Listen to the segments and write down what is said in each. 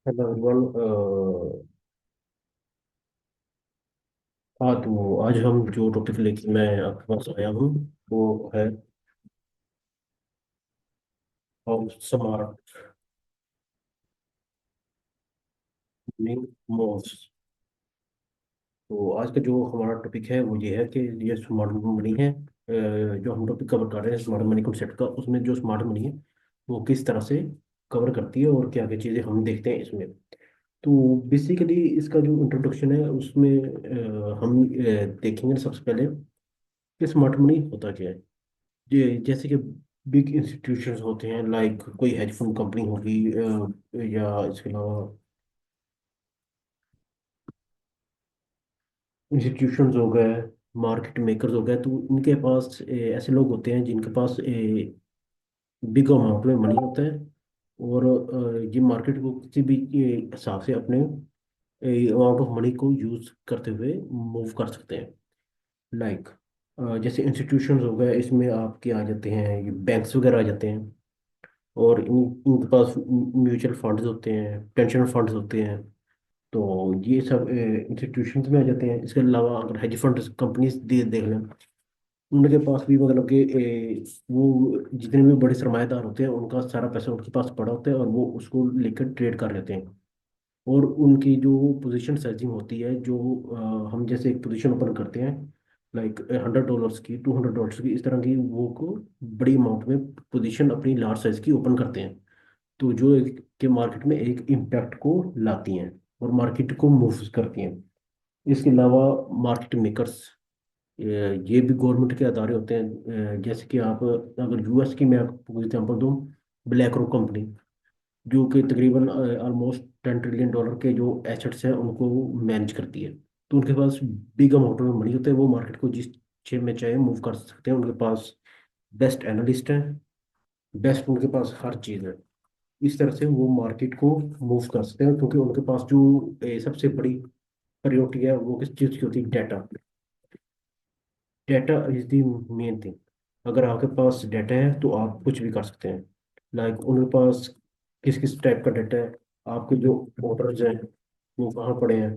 Hello everyone. हाँ, तो आज हम जो टॉपिक लेके मैं आपके पास आया हूँ वो है हाउ स्मार्ट मनी मूव्स। तो आज का जो हमारा टॉपिक है वो ये है कि ये स्मार्ट मनी है। जो हम टॉपिक कवर कर रहे हैं स्मार्ट मनी कॉन्सेप्ट का, उसमें जो स्मार्ट मनी है वो किस तरह से कवर करती है और क्या क्या चीज़ें हम देखते हैं इसमें। तो बेसिकली इसका जो इंट्रोडक्शन है उसमें हम देखेंगे सबसे पहले कि स्मार्ट मनी होता क्या है। ये जैसे कि बिग इंस्टीट्यूशंस होते हैं, लाइक कोई हेज फंड कंपनी होगी, या इसके अलावा इंस्टीट्यूशंस हो गए, मार्केट मेकर्स हो गए। तो इनके पास ऐसे लोग होते हैं जिनके पास बिग अमाउंट में मनी होता है। और ये मार्केट को किसी भी हिसाब से अपने अमाउंट ऑफ मनी को यूज करते हुए मूव कर सकते हैं। लाइक जैसे इंस्टीट्यूशंस हो गए, इसमें आपके आ जाते हैं, ये बैंक्स वगैरह आ जाते हैं। और इनके पास म्यूचुअल फंड्स होते हैं, पेंशन फंड्स होते हैं। तो ये सब इंस्टीट्यूशंस में आ जाते हैं। इसके अलावा अगर हेज फंड कंपनीज देख लें, उनके पास भी मतलब कि वो जितने भी बड़े सरमाएदार होते हैं उनका सारा पैसा उनके पास पड़ा होता है और वो उसको लेकर ट्रेड कर लेते हैं। और उनकी जो पोजीशन साइजिंग होती है, जो हम जैसे एक पोजीशन ओपन करते हैं, लाइक $100 की, $200 की, इस तरह की वो को बड़ी अमाउंट में पोजीशन अपनी लार्ज साइज की ओपन करते हैं। तो जो के मार्केट में एक इम्पैक्ट को लाती हैं और मार्केट को मूव करती हैं। इसके अलावा मार्केट मेकर्स, ये भी गवर्नमेंट के अदारे होते हैं। जैसे कि आप अगर यूएस की मैं आपको एग्जांपल दूं, ब्लैक रॉक कंपनी, जो कि तकरीबन ऑलमोस्ट $10 ट्रिलियन के जो एसेट्स हैं उनको मैनेज करती है। तो उनके पास बिग अमाउंट में मनी होता है, वो मार्केट को जिस शेप में चाहे मूव कर सकते हैं। उनके पास बेस्ट एनालिस्ट हैं, बेस्ट उनके पास हर चीज़ है। इस तरह से वो मार्केट को मूव कर सकते हैं, क्योंकि उनके पास जो सबसे बड़ी प्रायोरिटी है वो किस चीज़ की होती है? Data. Data is the main thing. अगर आपके पास डाटा है तो आप कुछ भी कर सकते हैं। लाइक उनके पास किस किस टाइप का डाटा है, आपके जो ऑर्डर्स हैं वो कहाँ पड़े हैं,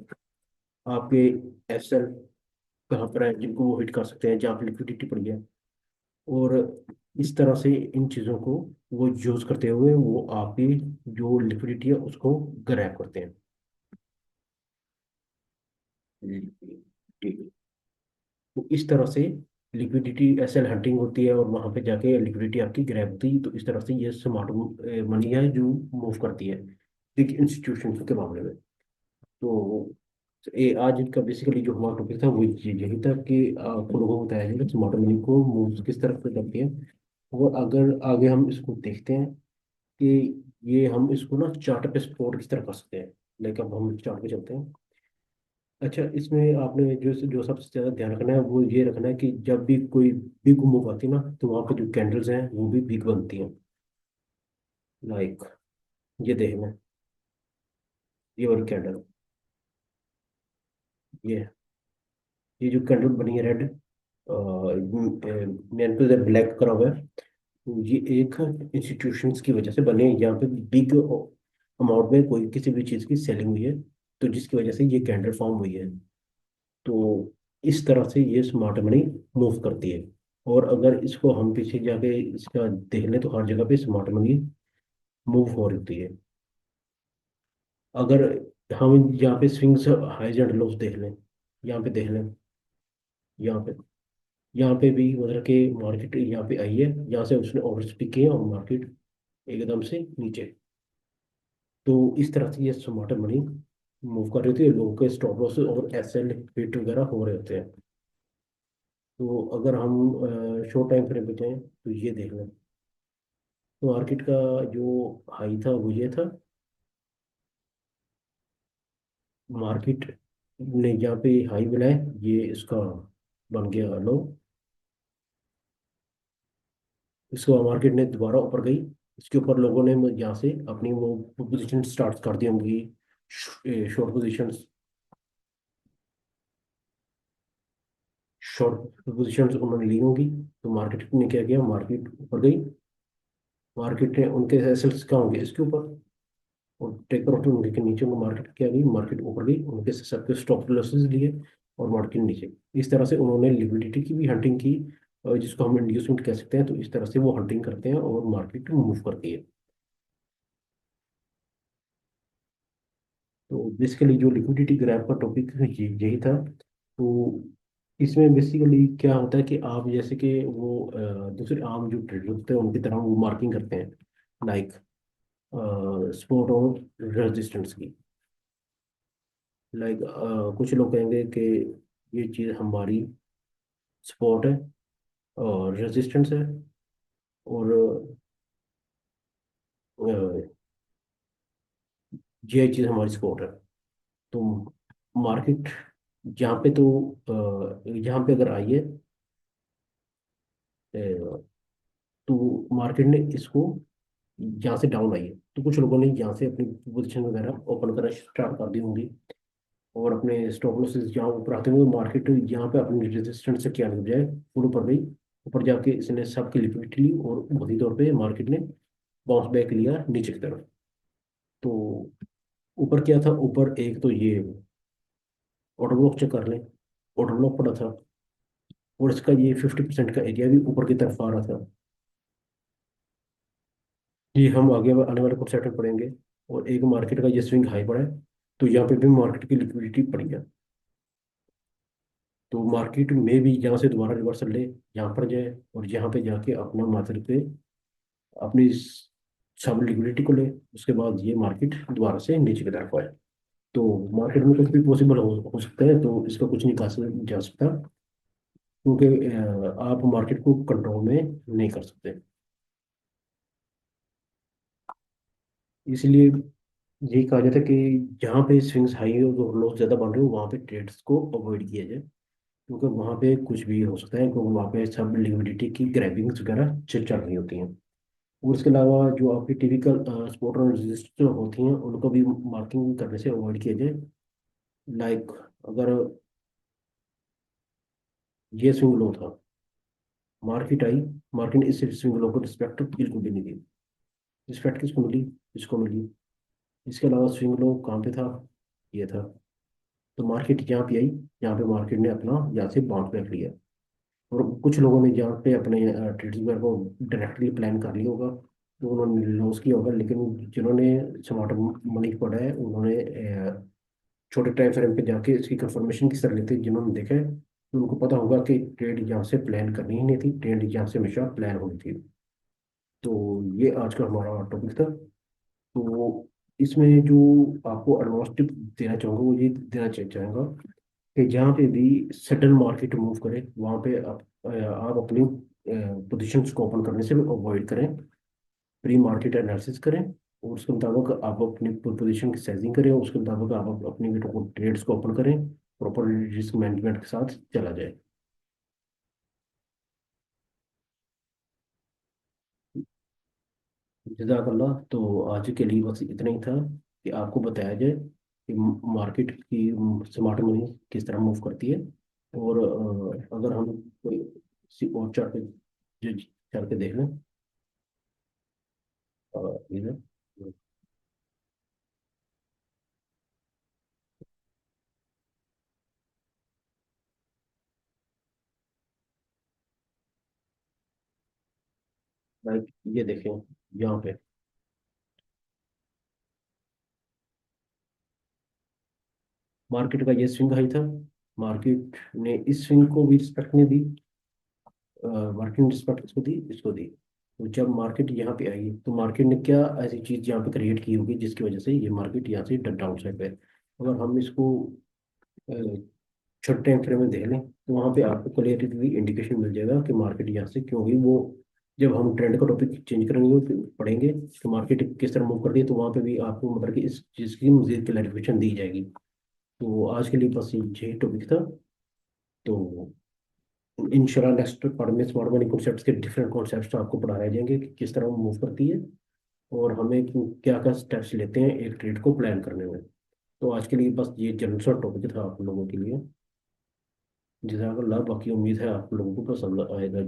आपके एफएल कहाँ पर है जिनको वो हिट कर सकते हैं, जहाँ पे लिक्विडिटी पड़ी है। और इस तरह से इन चीज़ों को वो यूज करते हुए वो आपकी जो लिक्विडिटी है उसको ग्रैब करते हैं। ठीक। तो इस तरह से लिक्विडिटी एसएल हंटिंग होती है और वहां पे जाके लिक्विडिटी आपकी ग्रैब होती है। तो इस तरह से ये स्मार्ट मनी है जो मूव करती है बिग इंस्टीट्यूशन के मामले में। तो आज इनका बेसिकली जो हमारा टॉपिक था वो यही था कि आपको लोगों को बताया जाएगा स्मार्ट मनी को मूव किस तरह से करती है। और अगर आगे हम इसको देखते हैं कि ये हम इसको ना चार्ट पे स्पॉट किस तरह कर सकते हैं। लाइक अब हम चार्ट पे चलते हैं। अच्छा, इसमें आपने जो जो सबसे ज्यादा ध्यान रखना है वो ये रखना है कि जब भी कोई बिग मूव आती है ना, तो वहाँ पे जो कैंडल्स हैं वो भी बिग बनती हैं। लाइक ये देखना, ये वाली कैंडल, ये जो कैंडल बनी है रेड, मैंने तो ब्लैक करा हुआ है। तो ये एक इंस्टीट्यूशंस की वजह से बने हैं। यहाँ पे बिग अमाउंट में कोई किसी भी चीज़ की सेलिंग हुई है, तो जिसकी वजह से ये कैंडल फॉर्म हुई है। तो इस तरह से ये स्मार्ट मनी मूव करती है। और अगर इसको हम पीछे जाके इसका देख लें तो हर जगह पे स्मार्ट मनी मूव हो रही होती है। अगर हम यहाँ पे स्विंग्स हाइज एंड लोस देख लें, यहाँ पे देख लें, यहाँ पे यहाँ पे भी मतलब कि मार्केट यहाँ पे आई है, यहाँ से उसने ओवर स्पिक किया और मार्केट एकदम से नीचे। तो इस तरह से ये स्मार्ट मनी मूव कर रही होती है, लोगों के स्टॉप लॉस और एसएल हिट वगैरह हो रहे होते हैं। तो अगर हम शॉर्ट टाइम फ्रेम पे जाएं तो ये देख लें, तो मार्केट का जो हाई था वो ये था। मार्केट ने यहाँ पे हाई बनाया, ये इसका बन गया लो। इसको मार्केट ने दोबारा ऊपर गई, इसके ऊपर लोगों ने यहाँ से अपनी वो पोजीशन स्टार्ट कर दी होंगी, शॉर्ट पोजीशंस। शॉर्ट पोजीशंस उन्होंने ली होंगी। तो मार्केट ने क्या किया, मार्केट ऊपर गई, मार्केट ने उनके एसेट्स कहाँ होंगे इसके ऊपर, और टेक प्रॉफिट उनके के नीचे, उनको मार्केट क्या गई, मार्केट ऊपर गई, उनके सबके स्टॉप लॉसेस लिए और मार्केट नीचे। इस तरह से उन्होंने लिक्विडिटी की भी हंटिंग की, जिसको हम इंड्यूसमेंट कह सकते हैं। तो इस तरह से वो हंटिंग करते हैं और मार्केट मूव करती है। तो बेसिकली जो लिक्विडिटी ग्रैप का टॉपिक यही था। तो इसमें बेसिकली क्या होता है कि आप जैसे कि वो दूसरे आम जो ट्रेडर होते हैं उनकी तरह वो मार्किंग करते हैं, लाइक सपोर्ट और रेजिस्टेंस की। लाइक कुछ लोग कहेंगे कि ये चीज़ हमारी सपोर्ट है और रेजिस्टेंस है, और ये चीज़ हमारी सपोर्ट है। तो मार्केट यहाँ पे तो यहाँ पे अगर आई है, तो मार्केट ने इसको यहाँ से डाउन आई है, तो कुछ लोगों ने यहाँ से अपनी पोजीशन वगैरह ओपन करना स्टार्ट कर दी होंगी, और अपने स्टॉप लॉसेस यहाँ ऊपर आते हुए मार्केट यहाँ पे अपनी रेजिस्टेंस से क्या लग जाए, फुल ऊपर गई। ऊपर जाके इसने सबकी लिक्विडिटी ली और बुरी तौर पे मार्केट ने बाउंस बैक लिया नीचे की तरफ। तो ऊपर क्या था, ऊपर एक तो ये ऑर्डर ब्लॉक चेक कर लें, ऑर्डर ब्लॉक पड़ा था, और इसका ये 50% का एरिया भी ऊपर की तरफ आ रहा था। ये हम आगे आने वाले कुछ सेट में पढ़ेंगे। और एक मार्केट का ये स्विंग हाई पड़ा है, तो यहाँ पे भी मार्केट की लिक्विडिटी पड़ी है। तो मार्केट में भी यहाँ से दोबारा रिवर्सल ले, यहाँ पर जाए और यहाँ पे जाके अपना मार्केट पे अपनी सब लिक्विडिटी को ले, उसके बाद ये मार्केट दोबारा से नीचे की तरफ आए। तो मार्केट में कुछ भी पॉसिबल हो सकता है, तो इसका कुछ नहीं कहा जा सकता, क्योंकि आप मार्केट को कंट्रोल में नहीं कर सकते। इसलिए यही कहा जाता है कि जहाँ पे स्विंग्स हाई और लॉस ज़्यादा बन रहे हो वहाँ पे ट्रेड्स को अवॉइड किया जाए, क्योंकि वहाँ पे कुछ भी हो सकता है, क्योंकि वहाँ पे सब लिक्विडिटी की ग्रैबिंग्स वगैरह चल रही होती हैं। और इसके अलावा जो आपकी टिपिकल स्पॉट और रजिस्टर होती हैं उनको भी मार्किंग करने से अवॉइड किया जाए। लाइक अगर ये स्विंग लो था, मार्केट आई, मार्केट ने इस स्विंग लो को रिस्पेक्ट बिल्कुल भी नहीं दी। रिस्पेक्ट किसको मिली, इसको मिली। इसके अलावा स्विंग लो कहाँ पे था, ये था। तो मार्केट यहाँ पे आई, यहाँ पे मार्केट ने अपना यहाँ से बाउंस बैक लिया। और कुछ लोगों ने यहाँ पे अपने ट्रेड्स वगैरह को डायरेक्टली प्लान कर लिया होगा, तो उन्होंने लॉस किया होगा। लेकिन जिन्होंने स्मार्ट मनी पढ़ा है उन्होंने छोटे टाइम फ्रेम पे जाके इसकी कंफर्मेशन किस तरह लेते हैं, जिन्होंने देखा है तो उनको पता होगा कि ट्रेड यहाँ से प्लान करनी ही नहीं थी, ट्रेड यहाँ से हमेशा प्लान होनी थी। तो ये आज का हमारा टॉपिक था। तो इसमें जो आपको एडवांस टिप देना चाहूँगा वो ये देना चाहूँगा कि जहाँ पे भी सडन मार्केट मूव करे वहाँ पे आप अपनी पोजीशंस को ओपन करने से अवॉइड करें। प्री मार्केट एनालिसिस करें और उसके मुताबिक आप अपनी पोजीशन की साइजिंग करें, और उसके मुताबिक आप अपनी ट्रेड्स को ओपन करें, प्रॉपर रिस्क मैनेजमेंट के साथ चला जाए। जज़ाकल्लाह। तो आज के लिए बस इतना ही था कि आपको बताया जाए कि मार्केट की स्मार्ट मनी किस तरह मूव करती है। और अगर हम कोई किसी और चार्ट पे जो चल के देख लें, इधर लाइक ये देखें, यहाँ पे मार्केट का ये स्विंग हाई था, मार्केट ने इस स्विंग को भी रिस्पेक्ट नहीं दी। मार्केट ने रिस्पेक्ट इसको दी, इसको दी। तो जब मार्केट यहाँ पे आई तो मार्केट ने क्या ऐसी चीज़ यहाँ पे क्रिएट की होगी जिसकी वजह से ये मार्केट यहाँ से डाउन साइड पे है। अगर हम इसको अ, छोटे टाइम फ्रेम में देख लें तो वहाँ पे आपको क्लियरली इंडिकेशन मिल जाएगा कि मार्केट यहाँ से क्यों हुई। वो जब हम ट्रेंड का टॉपिक चेंज करेंगे फिर पढ़ेंगे कि मार्केट किस तरह मूव करती है, तो वहाँ पे भी आपको मतलब कि इस चीज़ की मजीद क्लैरिफिकेशन दी जाएगी। तो आज के लिए बस यही टॉपिक था। तो इंशाल्लाह नेक्स्ट पार्ट में स्मार्ट मनी कॉन्सेप्ट्स के डिफरेंट कॉन्सेप्ट्स आपको पढ़ाए जाएंगे कि किस तरह वो मूव करती है, और हमें क्या क्या स्टेप्स लेते हैं एक ट्रेड को प्लान करने में। तो आज के लिए बस ये जनरल सा टॉपिक था आप लोगों के लिए। जज़ाकल्लाह। बाकी उम्मीद है आप लोगों को पसंद आएगा।